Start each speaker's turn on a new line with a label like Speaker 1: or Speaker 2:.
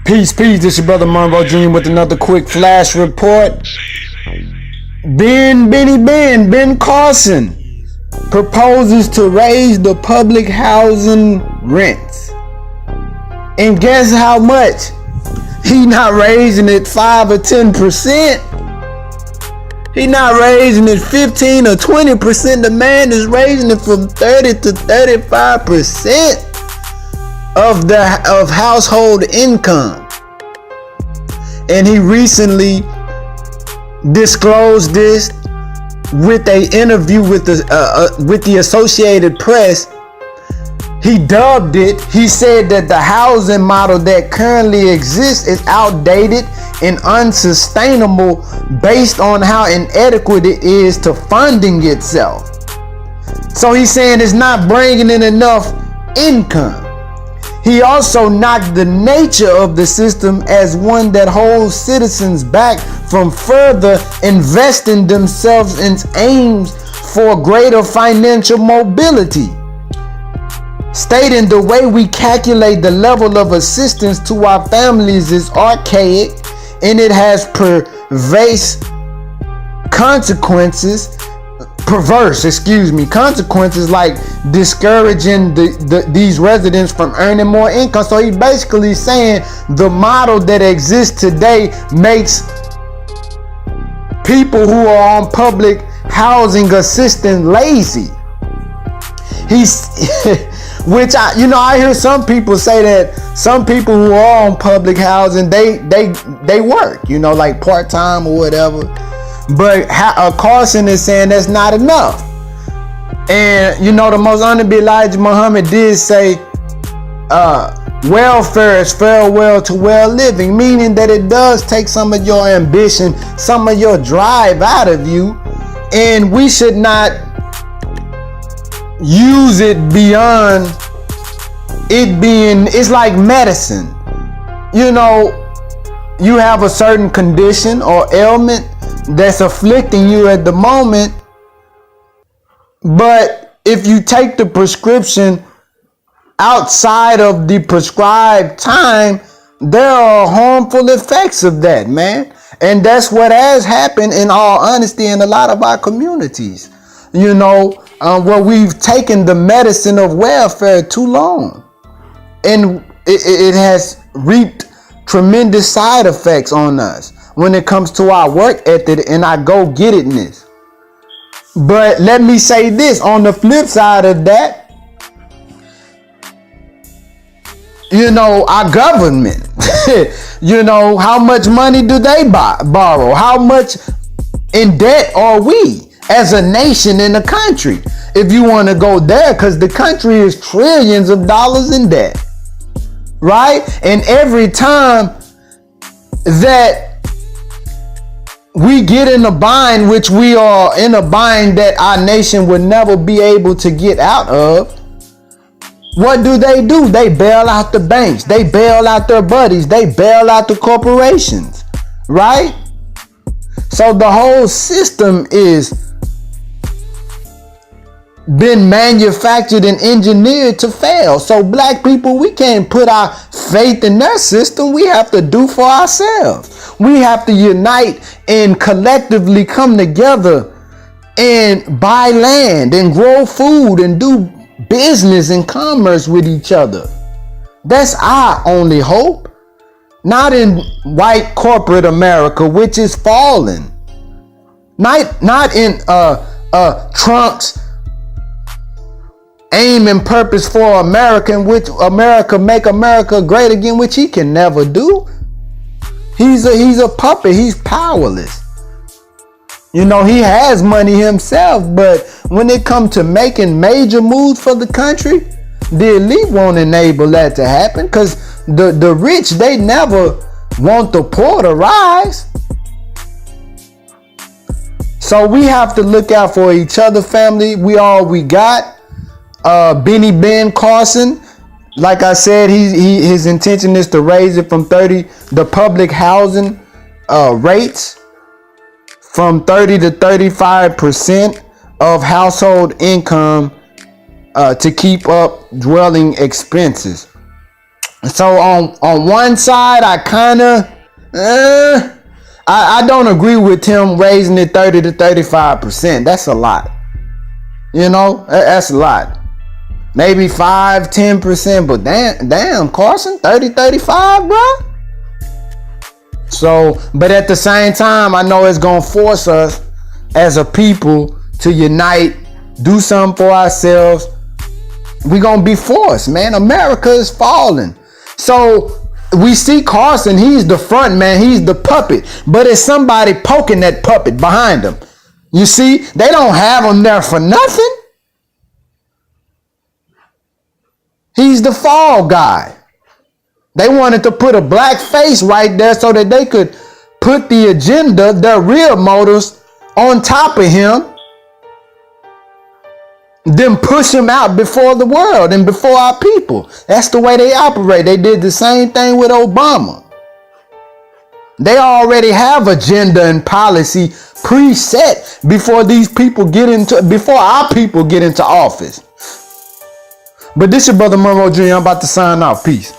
Speaker 1: Peace, this your brother Monroe Jr. with another quick flash report. Ben Carson proposes to raise the public housing rents. And guess how much? He not raising it 5 or 10%. He not raising it 15 or 20%. The man is raising it from 30 to 35% of household income. And he recently disclosed this with an interview with the Associated Press. He dubbed it, he said that the housing model that currently exists is outdated and unsustainable based on how inadequate it is to funding itself. So he's saying it's not bringing in enough income. He also knocked the nature of the system as one that holds citizens back from further investing themselves in aims for greater financial mobility, stating the way we calculate the level of assistance to our families is archaic and it has perverse consequences like discouraging these residents from earning more income. So he basically saying the model that exists today makes people who are on public housing assistance lazy. Which I hear some people say that some people who are on public housing they work, like part-time or whatever. But Carson is saying that's not enough. And the most honorable Elijah Muhammad did say welfare is farewell to well living, meaning that it does take some of your ambition, some of your drive out of you, and we should not use it beyond it being, it's like medicine. You have a certain condition or ailment that's afflicting you at the moment, but if you take the prescription outside of the prescribed time, there are harmful effects of that, man. And that's what has happened, in all honesty, in a lot of our communities, where we've taken the medicine of welfare too long, and it has reaped tremendous side effects on us when it comes to our work ethic and our go-get-itness. But let me say this, on the flip side of that, our government, how much money do they borrow? How much in debt are we as a nation in the country? If you want to go there, because the country is trillions of dollars in debt, right? And every time that we get in a bind, which we are in a bind that our nation would never be able to get out of, what do? They bail out the banks, they bail out their buddies, they bail out the corporations, right? So the whole system is been manufactured and engineered to fail. So black people, we can't put our faith in their system. We have to do for ourselves. We have to unite and collectively come together and buy land and grow food and do business and commerce with each other. That's our only hope. Not in white corporate America, which is falling. Not in Trump's aim and purpose for America, in which America make America great again, which he can never do. He's a puppet. He's powerless. He has money himself, but when it comes to making major moves for the country, the elite won't enable that to happen, because the rich, they never want the poor to rise. So we have to look out for each other, family. We got. Ben Carson, like I said, his intention is to raise it from the public housing rates from 30 to 35% of household income to keep up dwelling expenses. So on one side, I kind of, I don't agree with him raising it 30 to 35%. That's a lot. You know, that's a lot. Maybe 5-10%, but damn, Carson, 30-35, bro. So, but at the same time, I know it's gonna force us as a people to unite, do something for ourselves. We're gonna be forced, man. America is falling. So we see Carson, he's the front man, he's the puppet, but it's somebody poking that puppet behind him. You see, they don't have him there for nothing. He's the fall guy. They wanted to put a black face right there so that they could put the agenda, their real motives, on top of him, then push him out before the world and before our people. That's the way they operate. They did the same thing with Obama. They already have agenda and policy preset before before our people get into office. But this your brother Monroe Jr. I'm about to sign off. Peace.